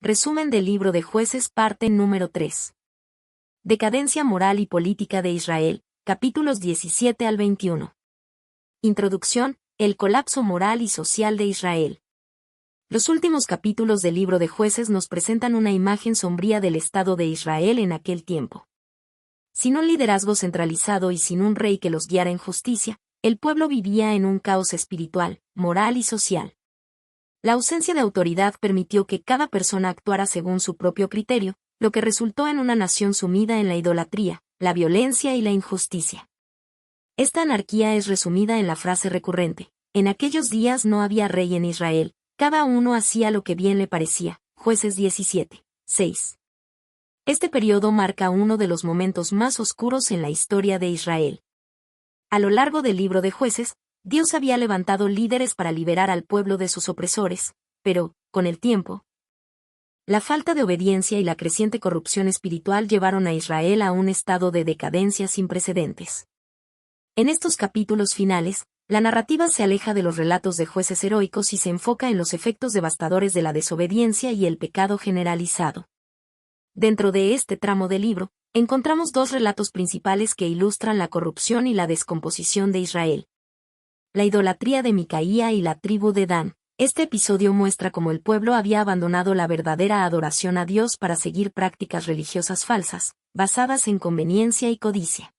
Resumen del libro de Jueces, parte número 3. Decadencia moral y política de Israel, capítulos 17 al 21. Introducción, el colapso moral y social de Israel. Los últimos capítulos del libro de Jueces nos presentan una imagen sombría del estado de Israel en aquel tiempo. Sin un liderazgo centralizado y sin un rey que los guiara en justicia, el pueblo vivía en un caos espiritual, moral y social. La ausencia de autoridad permitió que cada persona actuara según su propio criterio, lo que resultó en una nación sumida en la idolatría, la violencia y la injusticia. Esta anarquía es resumida en la frase recurrente: en aquellos días no había rey en Israel, cada uno hacía lo que bien le parecía. Jueces 17, 6. Este periodo marca uno de los momentos más oscuros en la historia de Israel. A lo largo del libro de Jueces, Dios había levantado líderes para liberar al pueblo de sus opresores, pero, con el tiempo, la falta de obediencia y la creciente corrupción espiritual llevaron a Israel a un estado de decadencia sin precedentes. En estos capítulos finales, la narrativa se aleja de los relatos de jueces heroicos y se enfoca en los efectos devastadores de la desobediencia y el pecado generalizado. Dentro de este tramo del libro, encontramos dos relatos principales que ilustran la corrupción y la descomposición de Israel: la idolatría de Micaía y la tribu de Dan. Este episodio muestra cómo el pueblo había abandonado la verdadera adoración a Dios para seguir prácticas religiosas falsas, basadas en conveniencia y codicia.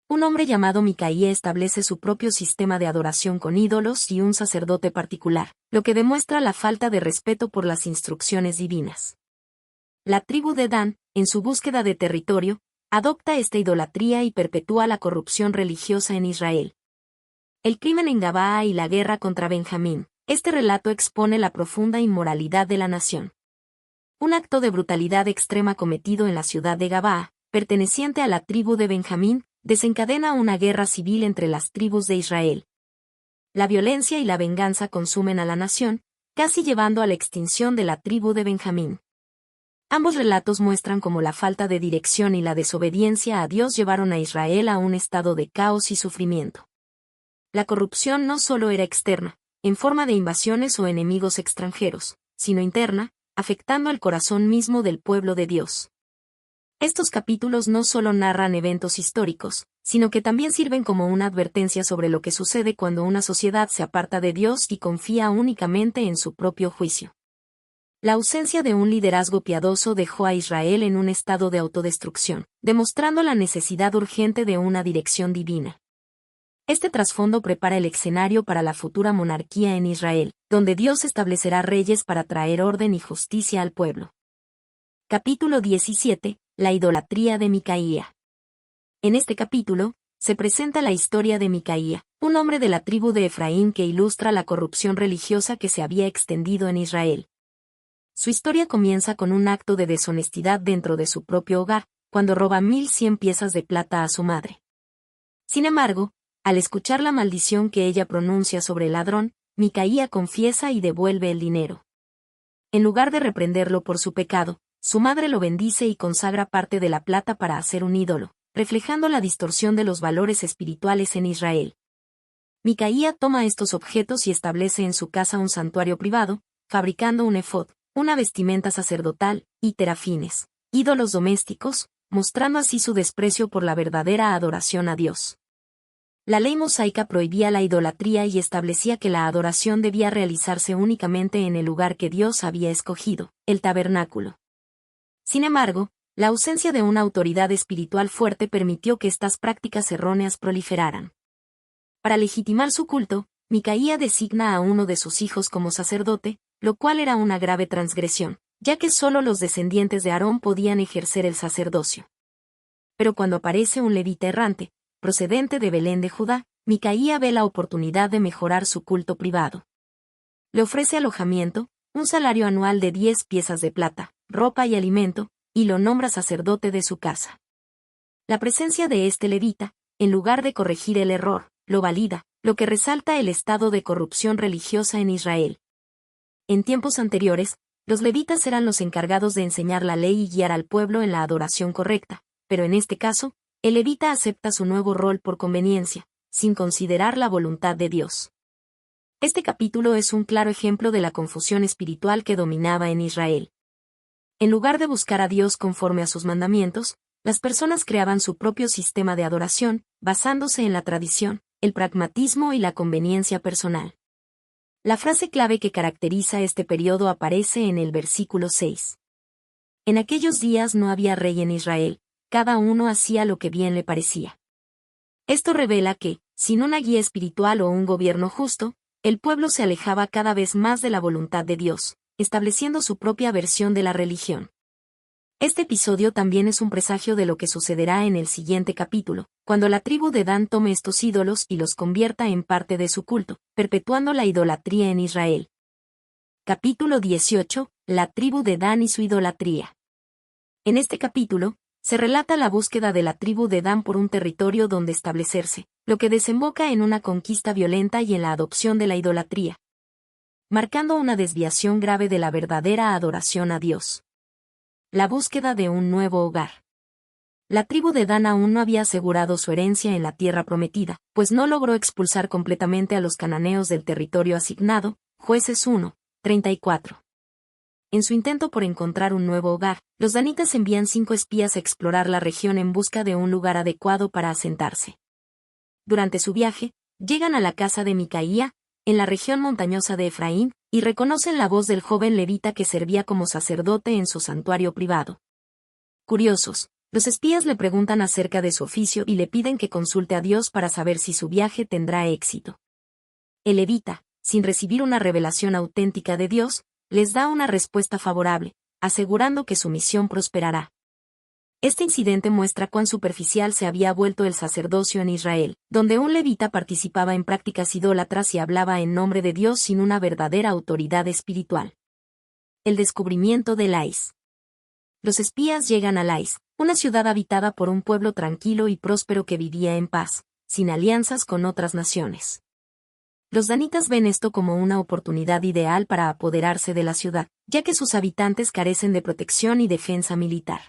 Un hombre llamado Micaía establece su propio sistema de adoración con ídolos y un sacerdote particular, lo que demuestra la falta de respeto por las instrucciones divinas. La tribu de Dan, en su búsqueda de territorio, adopta esta idolatría y perpetúa la corrupción religiosa en Israel. El crimen en Gabaa y la guerra contra Benjamín. Este relato expone la profunda inmoralidad de la nación. Un acto de brutalidad extrema cometido en la ciudad de Gabaa, perteneciente a la tribu de Benjamín, desencadena una guerra civil entre las tribus de Israel. La violencia y la venganza consumen a la nación, casi llevando a la extinción de la tribu de Benjamín. Ambos relatos muestran cómo la falta de dirección y la desobediencia a Dios llevaron a Israel a un estado de caos y sufrimiento. La corrupción no solo era externa, en forma de invasiones o enemigos extranjeros, sino interna, afectando el corazón mismo del pueblo de Dios. Estos capítulos no solo narran eventos históricos, sino que también sirven como una advertencia sobre lo que sucede cuando una sociedad se aparta de Dios y confía únicamente en su propio juicio. La ausencia de un liderazgo piadoso dejó a Israel en un estado de autodestrucción, demostrando la necesidad urgente de una dirección divina. Este trasfondo prepara el escenario para la futura monarquía en Israel, donde Dios establecerá reyes para traer orden y justicia al pueblo. Capítulo 17. La idolatría de Micaía. En este capítulo, se presenta la historia de Micaía, un hombre de la tribu de Efraín que ilustra la corrupción religiosa que se había extendido en Israel. Su historia comienza con un acto de deshonestidad dentro de su propio hogar, cuando roba 1,100 piezas de plata a su madre. Sin embargo, al escuchar la maldición que ella pronuncia sobre el ladrón, Micaía confiesa y devuelve el dinero. En lugar de reprenderlo por su pecado, su madre lo bendice y consagra parte de la plata para hacer un ídolo, reflejando la distorsión de los valores espirituales en Israel. Micaía toma estos objetos y establece en su casa un santuario privado, fabricando un efod, una vestimenta sacerdotal, y terafines, ídolos domésticos, mostrando así su desprecio por la verdadera adoración a Dios. La ley mosaica prohibía la idolatría y establecía que la adoración debía realizarse únicamente en el lugar que Dios había escogido, el tabernáculo. Sin embargo, la ausencia de una autoridad espiritual fuerte permitió que estas prácticas erróneas proliferaran. Para legitimar su culto, Micaía designa a uno de sus hijos como sacerdote, lo cual era una grave transgresión, ya que solo los descendientes de Aarón podían ejercer el sacerdocio. Pero cuando aparece un levita errante, procedente de Belén de Judá, Micaía ve la oportunidad de mejorar su culto privado. Le ofrece alojamiento, un salario anual de 10 piezas de plata, ropa y alimento, y lo nombra sacerdote de su casa. La presencia de este levita, en lugar de corregir el error, lo valida, lo que resalta el estado de corrupción religiosa en Israel. En tiempos anteriores, los levitas eran los encargados de enseñar la ley y guiar al pueblo en la adoración correcta, pero en este caso, el levita acepta su nuevo rol por conveniencia, sin considerar la voluntad de Dios. Este capítulo es un claro ejemplo de la confusión espiritual que dominaba en Israel. En lugar de buscar a Dios conforme a sus mandamientos, las personas creaban su propio sistema de adoración, basándose en la tradición, el pragmatismo y la conveniencia personal. La frase clave que caracteriza este periodo aparece en el versículo 6. En aquellos días no había rey en Israel, cada uno hacía lo que bien le parecía. Esto revela que, sin una guía espiritual o un gobierno justo, el pueblo se alejaba cada vez más de la voluntad de Dios, estableciendo su propia versión de la religión. Este episodio también es un presagio de lo que sucederá en el siguiente capítulo, cuando la tribu de Dan tome estos ídolos y los convierta en parte de su culto, perpetuando la idolatría en Israel. Capítulo 18. La tribu de Dan y su idolatría. En este capítulo, se relata la búsqueda de la tribu de Dan por un territorio donde establecerse, lo que desemboca en una conquista violenta y en la adopción de la idolatría, marcando una desviación grave de la verdadera adoración a Dios. La búsqueda de un nuevo hogar. La tribu de Dan aún no había asegurado su herencia en la tierra prometida, pues no logró expulsar completamente a los cananeos del territorio asignado, Jueces 1, 34. En su intento por encontrar un nuevo hogar, los danitas envían 5 espías a explorar la región en busca de un lugar adecuado para asentarse. Durante su viaje, llegan a la casa de Micaía, en la región montañosa de Efraín, y reconocen la voz del joven levita que servía como sacerdote en su santuario privado. Curiosos, los espías le preguntan acerca de su oficio y le piden que consulte a Dios para saber si su viaje tendrá éxito. El levita, sin recibir una revelación auténtica de Dios, les da una respuesta favorable, asegurando que su misión prosperará. Este incidente muestra cuán superficial se había vuelto el sacerdocio en Israel, donde un levita participaba en prácticas idólatras y hablaba en nombre de Dios sin una verdadera autoridad espiritual. El descubrimiento de Lais. Los espías llegan a Lais, una ciudad habitada por un pueblo tranquilo y próspero que vivía en paz, sin alianzas con otras naciones. Los danitas ven esto como una oportunidad ideal para apoderarse de la ciudad, ya que sus habitantes carecen de protección y defensa militar.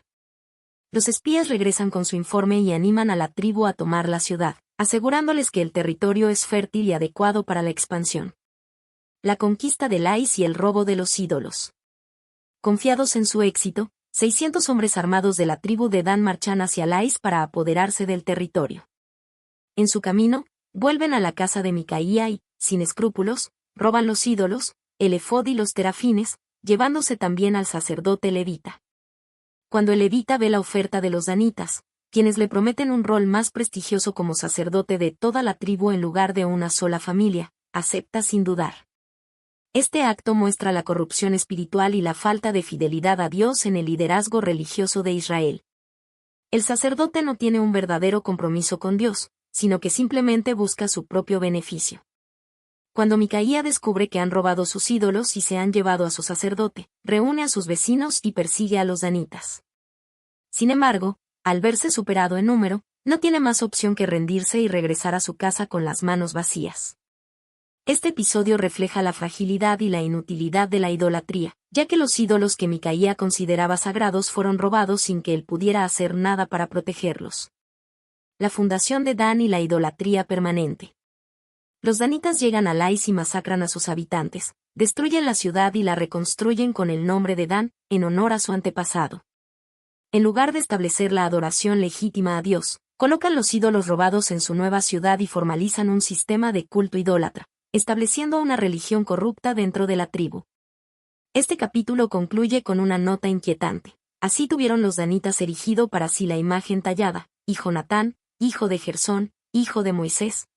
Los espías regresan con su informe y animan a la tribu a tomar la ciudad, asegurándoles que el territorio es fértil y adecuado para la expansión. La conquista de Lais y el robo de los ídolos. Confiados en su éxito, 600 hombres armados de la tribu de Dan marchan hacia Lais para apoderarse del territorio. En su camino, vuelven a la casa de Micaía y, sin escrúpulos, roban los ídolos, el efod y los terafines, llevándose también al sacerdote levita. Cuando el levita ve la oferta de los danitas, quienes le prometen un rol más prestigioso como sacerdote de toda la tribu en lugar de una sola familia, acepta sin dudar. Este acto muestra la corrupción espiritual y la falta de fidelidad a Dios en el liderazgo religioso de Israel. El sacerdote no tiene un verdadero compromiso con Dios, sino que simplemente busca su propio beneficio. Cuando Micaía descubre que han robado sus ídolos y se han llevado a su sacerdote, reúne a sus vecinos y persigue a los danitas. Sin embargo, al verse superado en número, no tiene más opción que rendirse y regresar a su casa con las manos vacías. Este episodio refleja la fragilidad y la inutilidad de la idolatría, ya que los ídolos que Micaía consideraba sagrados fueron robados sin que él pudiera hacer nada para protegerlos. La fundación de Dan y la idolatría permanente. Los danitas llegan a Lais y masacran a sus habitantes, destruyen la ciudad y la reconstruyen con el nombre de Dan, en honor a su antepasado. En lugar de establecer la adoración legítima a Dios, colocan los ídolos robados en su nueva ciudad y formalizan un sistema de culto idólatra, estableciendo una religión corrupta dentro de la tribu. Este capítulo concluye con una nota inquietante. Así tuvieron los danitas erigido para sí la imagen tallada, y Jonatán, hijo de Gersón, hijo de Moisés.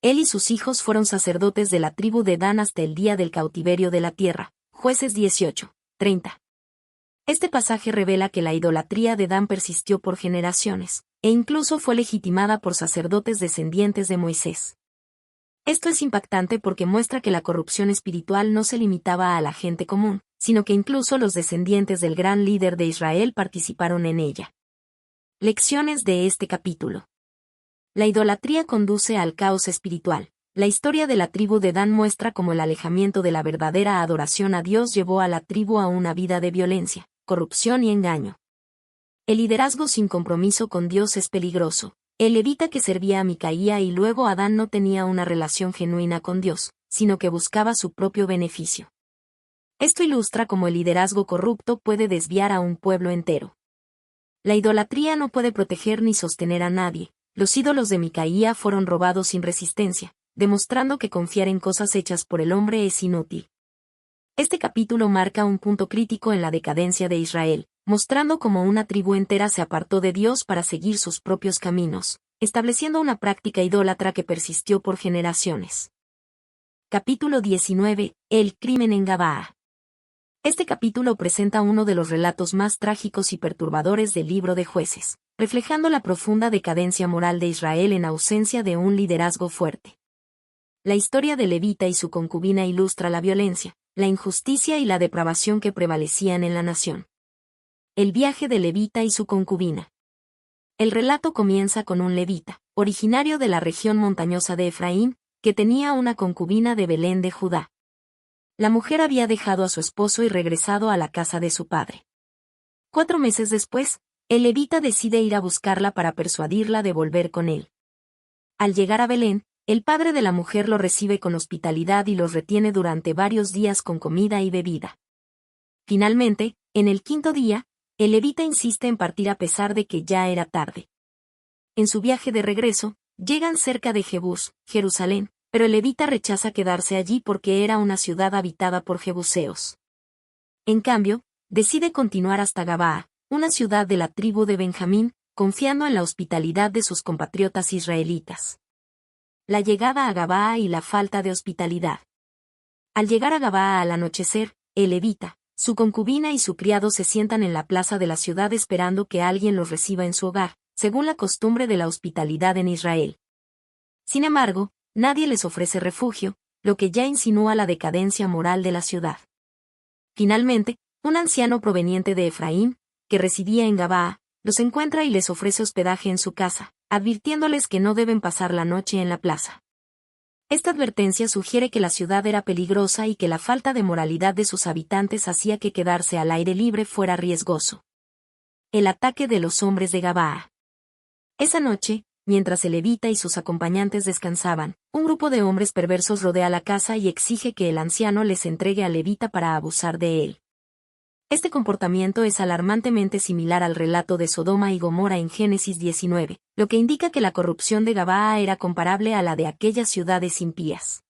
Él y sus hijos fueron sacerdotes de la tribu de Dan hasta el día del cautiverio de la tierra, Jueces 18, 30. Este pasaje revela que la idolatría de Dan persistió por generaciones, e incluso fue legitimada por sacerdotes descendientes de Moisés. Esto es impactante porque muestra que la corrupción espiritual no se limitaba a la gente común, sino que incluso los descendientes del gran líder de Israel participaron en ella. Lecciones de este capítulo. La idolatría conduce al caos espiritual. La historia de la tribu de Dan muestra cómo el alejamiento de la verdadera adoración a Dios llevó a la tribu a una vida de violencia, corrupción y engaño. El liderazgo sin compromiso con Dios es peligroso. El levita que servía a Micaía y luego a Dan no tenía una relación genuina con Dios, sino que buscaba su propio beneficio. Esto ilustra cómo el liderazgo corrupto puede desviar a un pueblo entero. La idolatría no puede proteger ni sostener a nadie. Los ídolos de Micaía fueron robados sin resistencia, demostrando que confiar en cosas hechas por el hombre es inútil. Este capítulo marca un punto crítico en la decadencia de Israel, mostrando cómo una tribu entera se apartó de Dios para seguir sus propios caminos, estableciendo una práctica idólatra que persistió por generaciones. Capítulo 19. El crimen en Gabaa. Este capítulo presenta uno de los relatos más trágicos y perturbadores del libro de Jueces, reflejando la profunda decadencia moral de Israel en ausencia de un liderazgo fuerte. La historia de Levita y su concubina ilustra la violencia, la injusticia y la depravación que prevalecían en la nación. El viaje de Levita y su concubina. El relato comienza con un levita, originario de la región montañosa de Efraín, que tenía una concubina de Belén de Judá. La mujer había dejado a su esposo y regresado a la casa de su padre. 4 meses después, el levita decide ir a buscarla para persuadirla de volver con él. Al llegar a Belén, el padre de la mujer lo recibe con hospitalidad y los retiene durante varios días con comida y bebida. Finalmente, en el 5.º día, el levita insiste en partir a pesar de que ya era tarde. En su viaje de regreso, llegan cerca de Jebús, Jerusalén, pero el levita rechaza quedarse allí porque era una ciudad habitada por jebuseos. En cambio, decide continuar hasta Gabaa, una ciudad de la tribu de Benjamín, confiando en la hospitalidad de sus compatriotas israelitas. La llegada a Gabaa y la falta de hospitalidad. Al llegar a Gabaa al anochecer, el levita, su concubina y su criado se sientan en la plaza de la ciudad esperando que alguien los reciba en su hogar, según la costumbre de la hospitalidad en Israel. Sin embargo, nadie les ofrece refugio, lo que ya insinúa la decadencia moral de la ciudad. Finalmente, un anciano proveniente de Efraín, que residía en Gabaa, los encuentra y les ofrece hospedaje en su casa, advirtiéndoles que no deben pasar la noche en la plaza. Esta advertencia sugiere que la ciudad era peligrosa y que la falta de moralidad de sus habitantes hacía que quedarse al aire libre fuera riesgoso. El ataque de los hombres de Gabaa. Esa noche, mientras el levita y sus acompañantes descansaban, un grupo de hombres perversos rodea la casa y exige que el anciano les entregue al levita para abusar de él. Este comportamiento es alarmantemente similar al relato de Sodoma y Gomorra en Génesis 19, lo que indica que la corrupción de Gabaa era comparable a la de aquellas ciudades impías.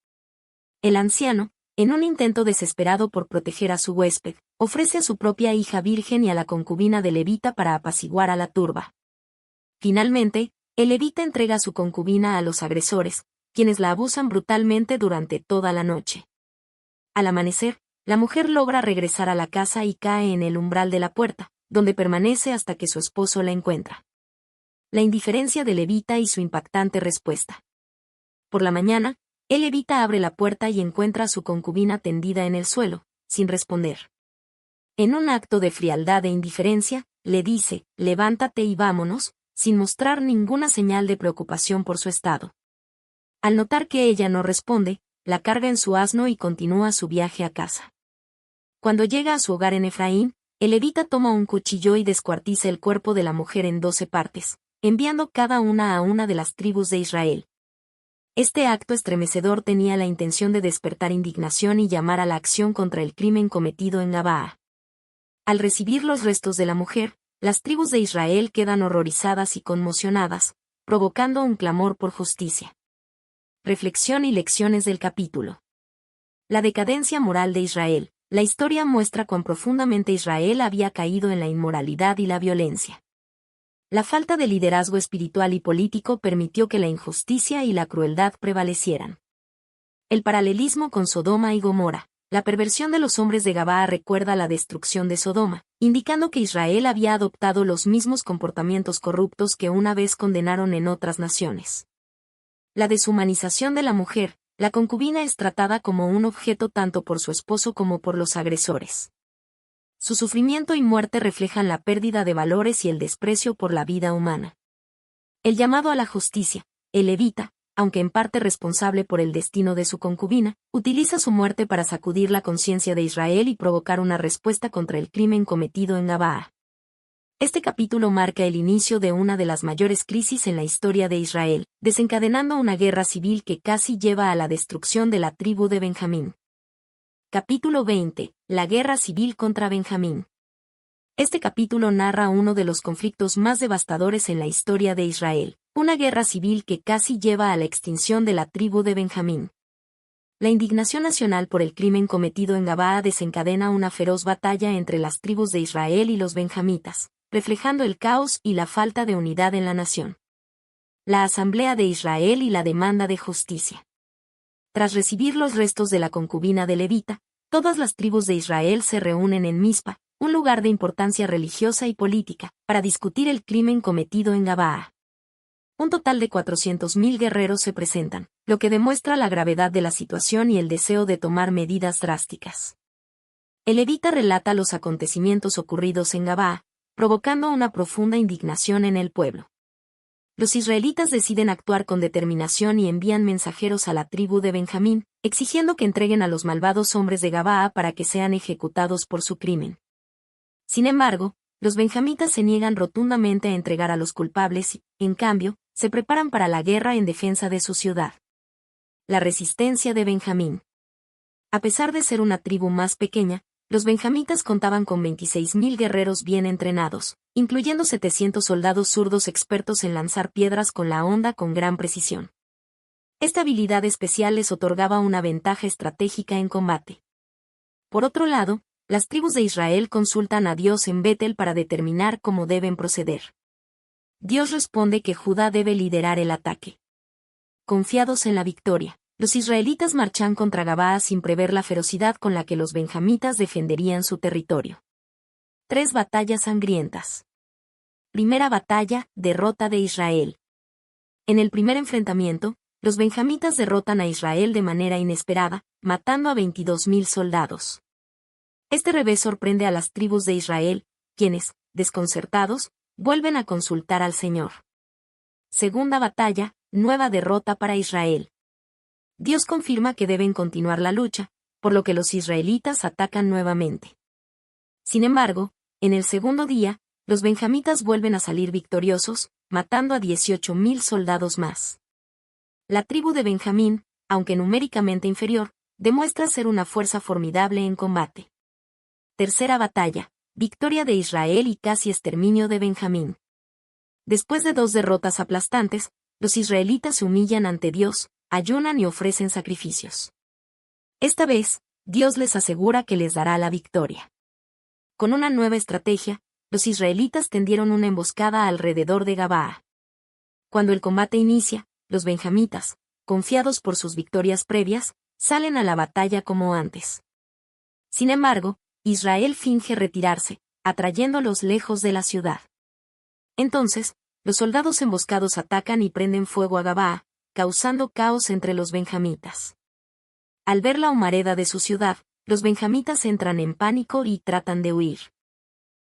El anciano, en un intento desesperado por proteger a su huésped, ofrece a su propia hija virgen y a la concubina de levita para apaciguar a la turba. Finalmente, el levita entrega a su concubina a los agresores, quienes la abusan brutalmente durante toda la noche. Al amanecer, la mujer logra regresar a la casa y cae en el umbral de la puerta, donde permanece hasta que su esposo la encuentra. La indiferencia del levita y su impactante respuesta. Por la mañana, el levita abre la puerta y encuentra a su concubina tendida en el suelo, sin responder. En un acto de frialdad e indiferencia, le dice, «Levántate y vámonos», sin mostrar ninguna señal de preocupación por su estado. Al notar que ella no responde, la carga en su asno y continúa su viaje a casa. Cuando llega a su hogar en Efraín, el levita toma un cuchillo y descuartiza el cuerpo de la mujer en 12 partes, enviando cada una a una de las tribus de Israel. Este acto estremecedor tenía la intención de despertar indignación y llamar a la acción contra el crimen cometido en Gabaa. Al recibir los restos de la mujer, las tribus de Israel quedan horrorizadas y conmocionadas, provocando un clamor por justicia. Reflexión y lecciones del capítulo. La decadencia moral de Israel. La historia muestra cuán profundamente Israel había caído en la inmoralidad y la violencia. La falta de liderazgo espiritual y político permitió que la injusticia y la crueldad prevalecieran. El paralelismo con Sodoma y Gomorra. La perversión de los hombres de Gabaa recuerda la destrucción de Sodoma, indicando que Israel había adoptado los mismos comportamientos corruptos que una vez condenaron en otras naciones. La deshumanización de la mujer. La concubina es tratada como un objeto tanto por su esposo como por los agresores. Su sufrimiento y muerte reflejan la pérdida de valores y el desprecio por la vida humana. El llamado a la justicia. El levita, aunque en parte responsable por el destino de su concubina, utiliza su muerte para sacudir la conciencia de Israel y provocar una respuesta contra el crimen cometido en Gabaa. Este capítulo marca el inicio de una de las mayores crisis en la historia de Israel, desencadenando una guerra civil que casi lleva a la destrucción de la tribu de Benjamín. Capítulo 20. La guerra civil contra Benjamín. Este capítulo narra uno de los conflictos más devastadores en la historia de Israel, una guerra civil que casi lleva a la extinción de la tribu de Benjamín. La indignación nacional por el crimen cometido en Gabaa desencadena una feroz batalla entre las tribus de Israel y los benjamitas, reflejando el caos y la falta de unidad en la nación. La Asamblea de Israel y la demanda de justicia. Tras recibir los restos de la concubina de Levita, todas las tribus de Israel se reúnen en Mizpa, un lugar de importancia religiosa y política, para discutir el crimen cometido en Gabaa. Un total de 400.000 guerreros se presentan, lo que demuestra la gravedad de la situación y el deseo de tomar medidas drásticas. El levita relata los acontecimientos ocurridos en Gabaa, provocando una profunda indignación en el pueblo. Los israelitas deciden actuar con determinación y envían mensajeros a la tribu de Benjamín, exigiendo que entreguen a los malvados hombres de Gabaa para que sean ejecutados por su crimen. Sin embargo, los benjamitas se niegan rotundamente a entregar a los culpables y, en cambio, se preparan para la guerra en defensa de su ciudad. La resistencia de Benjamín. A pesar de ser una tribu más pequeña, los benjamitas contaban con 26.000 guerreros bien entrenados, incluyendo 700 soldados zurdos expertos en lanzar piedras con la honda con gran precisión. Esta habilidad especial les otorgaba una ventaja estratégica en combate. Por otro lado, las tribus de Israel consultan a Dios en Betel para determinar cómo deben proceder. Dios responde que Judá debe liderar el ataque. Confiados en la victoria, los israelitas marchan contra Gabaa sin prever la ferocidad con la que los benjamitas defenderían su territorio. 3 batallas sangrientas. Primera batalla, derrota de Israel. En el primer enfrentamiento, los benjamitas derrotan a Israel de manera inesperada, matando a 22.000 soldados. Este revés sorprende a las tribus de Israel, quienes, desconcertados, vuelven a consultar al Señor. Segunda batalla, nueva derrota para Israel. Dios confirma que deben continuar la lucha, por lo que los israelitas atacan nuevamente. Sin embargo, en el segundo día, los benjamitas vuelven a salir victoriosos, matando a 18.000 soldados más. La tribu de Benjamín, aunque numéricamente inferior, demuestra ser una fuerza formidable en combate. Tercera batalla, victoria de Israel y casi exterminio de Benjamín. Después de 2 derrotas aplastantes, los israelitas se humillan ante Dios, ayunan y ofrecen sacrificios. Esta vez, Dios les asegura que les dará la victoria. Con una nueva estrategia, los israelitas tendieron una emboscada alrededor de Gabaa. Cuando el combate inicia, los benjamitas, confiados por sus victorias previas, salen a la batalla como antes. Sin embargo, Israel finge retirarse, atrayéndolos lejos de la ciudad. Entonces, los soldados emboscados atacan y prenden fuego a Gabaa, causando caos entre los benjamitas. Al ver la humareda de su ciudad, los benjamitas entran en pánico y tratan de huir.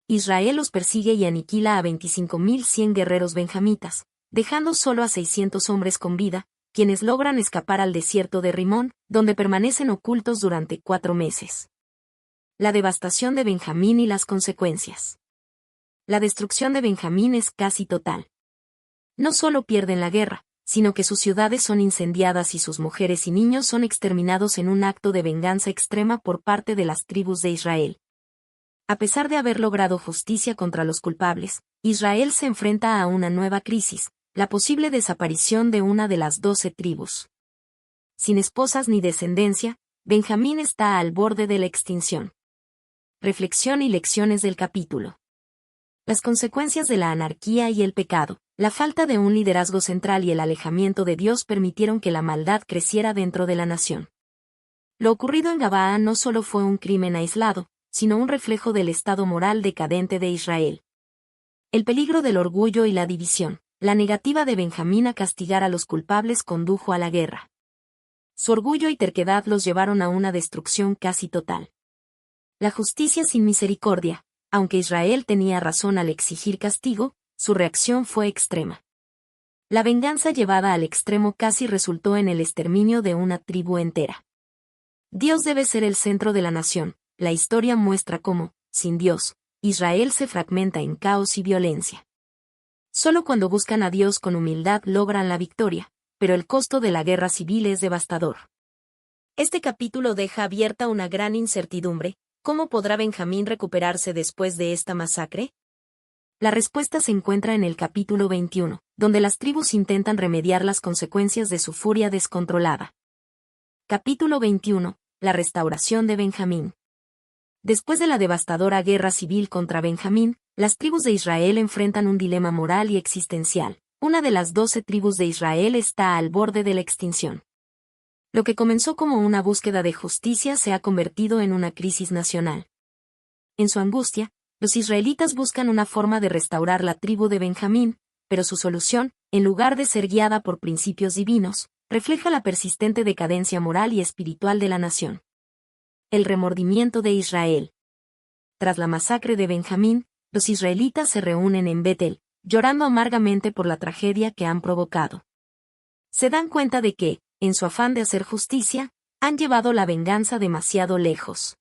Israel los persigue y aniquila a 25.100 guerreros benjamitas, dejando solo a 600 hombres con vida, quienes logran escapar al desierto de Rimón, donde permanecen ocultos durante 4 meses. La devastación de Benjamín y las consecuencias. La destrucción de Benjamín es casi total. No solo pierden la guerra, sino que sus ciudades son incendiadas y sus mujeres y niños son exterminados en un acto de venganza extrema por parte de las tribus de Israel. A pesar de haber logrado justicia contra los culpables, Israel se enfrenta a una nueva crisis, la posible desaparición de una de las 12 tribus. Sin esposas ni descendencia, Benjamín está al borde de la extinción. Reflexión y lecciones del capítulo. Las consecuencias de la anarquía y el pecado, la falta de un liderazgo central y el alejamiento de Dios permitieron que la maldad creciera dentro de la nación. Lo ocurrido en Gabaa no solo fue un crimen aislado, sino un reflejo del estado moral decadente de Israel. El peligro del orgullo y la división, la negativa de Benjamín a castigar a los culpables condujo a la guerra. Su orgullo y terquedad los llevaron a una destrucción casi total. La justicia sin misericordia, aunque Israel tenía razón al exigir castigo, su reacción fue extrema. La venganza llevada al extremo casi resultó en el exterminio de una tribu entera. Dios debe ser el centro de la nación. La historia muestra cómo, sin Dios, Israel se fragmenta en caos y violencia. Solo cuando buscan a Dios con humildad logran la victoria, pero el costo de la guerra civil es devastador. Este capítulo deja abierta una gran incertidumbre. ¿Cómo podrá Benjamín recuperarse después de esta masacre? La respuesta se encuentra en el capítulo 21, donde las tribus intentan remediar las consecuencias de su furia descontrolada. Capítulo 21. La restauración de Benjamín. Después de la devastadora guerra civil contra Benjamín, las tribus de Israel enfrentan un dilema moral y existencial. Una de las 12 tribus de Israel está al borde de la extinción. Lo que comenzó como una búsqueda de justicia se ha convertido en una crisis nacional. En su angustia, los israelitas buscan una forma de restaurar la tribu de Benjamín, pero su solución, en lugar de ser guiada por principios divinos, refleja la persistente decadencia moral y espiritual de la nación. El remordimiento de Israel. Tras la masacre de Benjamín, los israelitas se reúnen en Betel, llorando amargamente por la tragedia que han provocado. Se dan cuenta de que, en su afán de hacer justicia, han llevado la venganza demasiado lejos.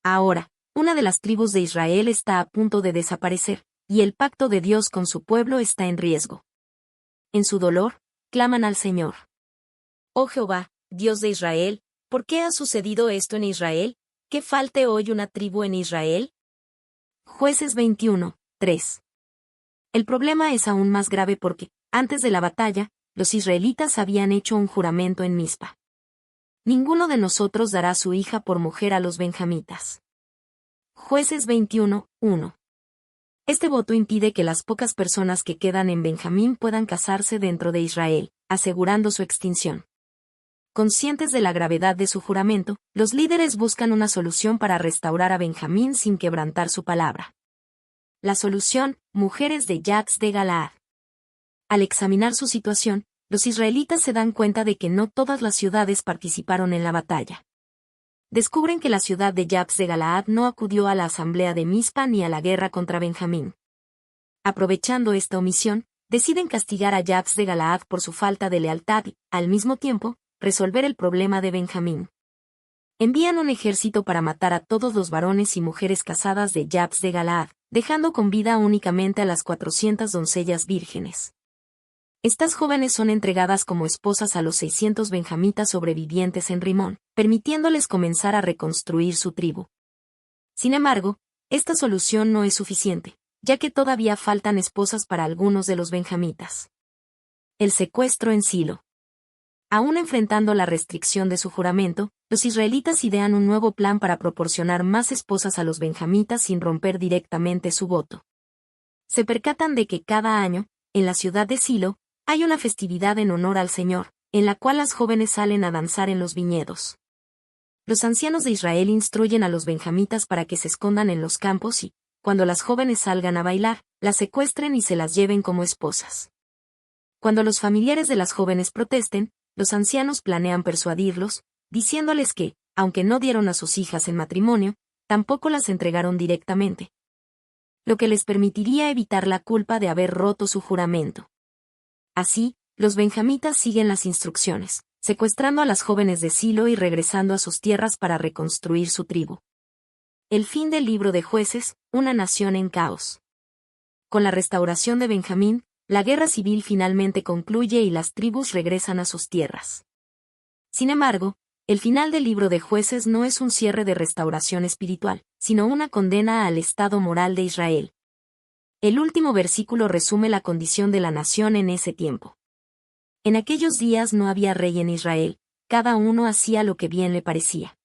Ahora, una de las tribus de Israel está a punto de desaparecer, y el pacto de Dios con su pueblo está en riesgo. En su dolor, claman al Señor. Oh Jehová, Dios de Israel, ¿por qué ha sucedido esto en Israel? ¿Que falte hoy una tribu en Israel? Jueces 21, 3. El problema es aún más grave porque, antes de la batalla, los israelitas habían hecho un juramento en Mizpa. Ninguno de nosotros dará su hija por mujer a los benjamitas. Jueces 21, 1. Este voto impide que las pocas personas que quedan en Benjamín puedan casarse dentro de Israel, asegurando su extinción. Conscientes de la gravedad de su juramento, los líderes buscan una solución para restaurar a Benjamín sin quebrantar su palabra. La solución: mujeres de Jabes de Galaad. Al examinar su situación, los israelitas se dan cuenta de que no todas las ciudades participaron en la batalla. Descubren que la ciudad de Jabes de Galaad no acudió a la asamblea de Mizpa ni a la guerra contra Benjamín. Aprovechando esta omisión, deciden castigar a Jabes de Galaad por su falta de lealtad y, al mismo tiempo, resolver el problema de Benjamín. Envían un ejército para matar a todos los varones y mujeres casadas de Jabes de Galaad, dejando con vida únicamente a las 400 doncellas vírgenes. Estas jóvenes son entregadas como esposas a los 600 benjamitas sobrevivientes en Rimón, permitiéndoles comenzar a reconstruir su tribu. Sin embargo, esta solución no es suficiente, ya que todavía faltan esposas para algunos de los benjamitas. El secuestro en Silo. Aún enfrentando la restricción de su juramento, los israelitas idean un nuevo plan para proporcionar más esposas a los benjamitas sin romper directamente su voto. Se percatan de que cada año, en la ciudad de Silo, hay una festividad en honor al Señor, en la cual las jóvenes salen a danzar en los viñedos. Los ancianos de Israel instruyen a los benjamitas para que se escondan en los campos y, cuando las jóvenes salgan a bailar, las secuestren y se las lleven como esposas. Cuando los familiares de las jóvenes protesten, los ancianos planean persuadirlos, diciéndoles que, aunque no dieron a sus hijas en matrimonio, tampoco las entregaron directamente, lo que les permitiría evitar la culpa de haber roto su juramento. Así, los benjamitas siguen las instrucciones, secuestrando a las jóvenes de Silo y regresando a sus tierras para reconstruir su tribu. El fin del libro de Jueces, una nación en caos. Con la restauración de Benjamín, la guerra civil finalmente concluye y las tribus regresan a sus tierras. Sin embargo, el final del libro de Jueces no es un cierre de restauración espiritual, sino una condena al estado moral de Israel. El último versículo resume la condición de la nación en ese tiempo. En aquellos días no había rey en Israel, cada uno hacía lo que bien le parecía.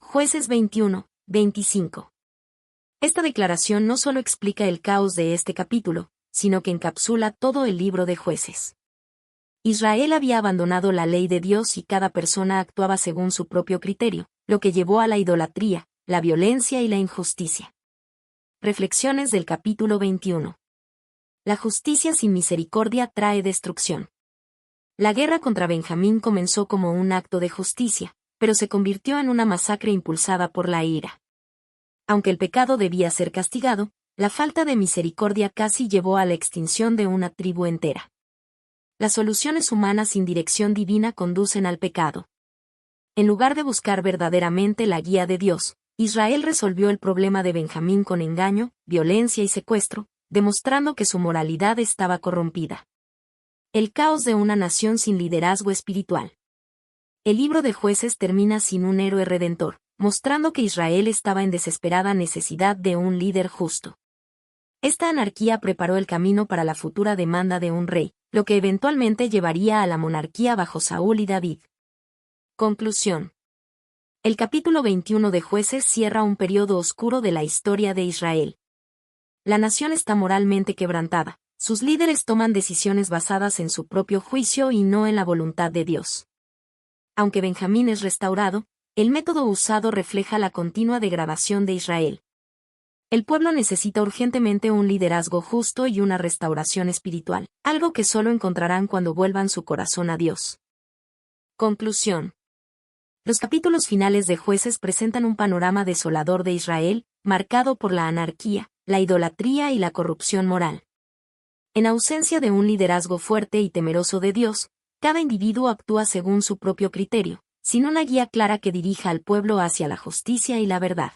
Jueces 21, 25. Esta declaración no solo explica el caos de este capítulo, sino que encapsula todo el libro de Jueces. Israel había abandonado la ley de Dios y cada persona actuaba según su propio criterio, lo que llevó a la idolatría, la violencia y la injusticia. Reflexiones del capítulo 21. La justicia sin misericordia trae destrucción. La guerra contra Benjamín comenzó como un acto de justicia, pero se convirtió en una masacre impulsada por la ira. Aunque el pecado debía ser castigado, la falta de misericordia casi llevó a la extinción de una tribu entera. Las soluciones humanas sin dirección divina conducen al pecado. En lugar de buscar verdaderamente la guía de Dios, Israel resolvió el problema de Benjamín con engaño, violencia y secuestro, demostrando que su moralidad estaba corrompida. El caos de una nación sin liderazgo espiritual. El libro de Jueces termina sin un héroe redentor, mostrando que Israel estaba en desesperada necesidad de un líder justo. Esta anarquía preparó el camino para la futura demanda de un rey, lo que eventualmente llevaría a la monarquía bajo Saúl y David. Conclusión. El capítulo 21 de Jueces cierra un periodo oscuro de la historia de Israel. La nación está moralmente quebrantada, sus líderes toman decisiones basadas en su propio juicio y no en la voluntad de Dios. Aunque Benjamín es restaurado, el método usado refleja la continua degradación de Israel. El pueblo necesita urgentemente un liderazgo justo y una restauración espiritual, algo que solo encontrarán cuando vuelvan su corazón a Dios. Conclusión. Los capítulos finales de Jueces presentan un panorama desolador de Israel, marcado por la anarquía, la idolatría y la corrupción moral. En ausencia de un liderazgo fuerte y temeroso de Dios, cada individuo actúa según su propio criterio, sin una guía clara que dirija al pueblo hacia la justicia y la verdad.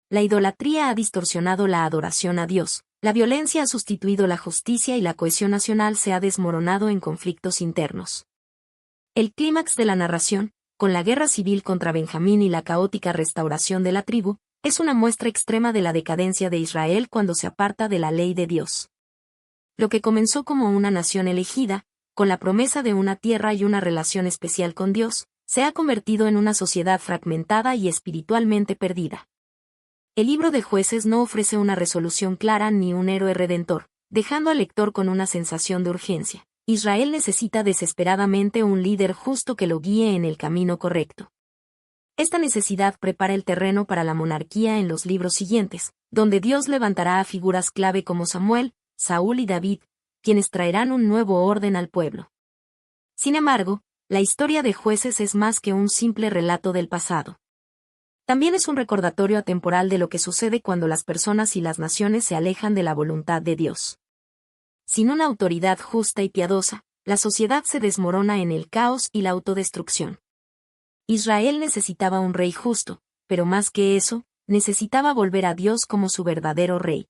La idolatría ha distorsionado la adoración a Dios, la violencia ha sustituido la justicia y la cohesión nacional se ha desmoronado en conflictos internos. El clímax de la narración, con la guerra civil contra Benjamín y la caótica restauración de la tribu, es una muestra extrema de la decadencia de Israel cuando se aparta de la ley de Dios. Lo que comenzó como una nación elegida, con la promesa de una tierra y una relación especial con Dios, se ha convertido en una sociedad fragmentada y espiritualmente perdida. El libro de Jueces no ofrece una resolución clara ni un héroe redentor, dejando al lector con una sensación de urgencia. Israel necesita desesperadamente un líder justo que lo guíe en el camino correcto. Esta necesidad prepara el terreno para la monarquía en los libros siguientes, donde Dios levantará a figuras clave como Samuel, Saúl y David, quienes traerán un nuevo orden al pueblo. Sin embargo, la historia de Jueces es más que un simple relato del pasado. También es un recordatorio atemporal de lo que sucede cuando las personas y las naciones se alejan de la voluntad de Dios. Sin una autoridad justa y piadosa, la sociedad se desmorona en el caos y la autodestrucción. Israel necesitaba un rey justo, pero más que eso, necesitaba volver a Dios como su verdadero rey.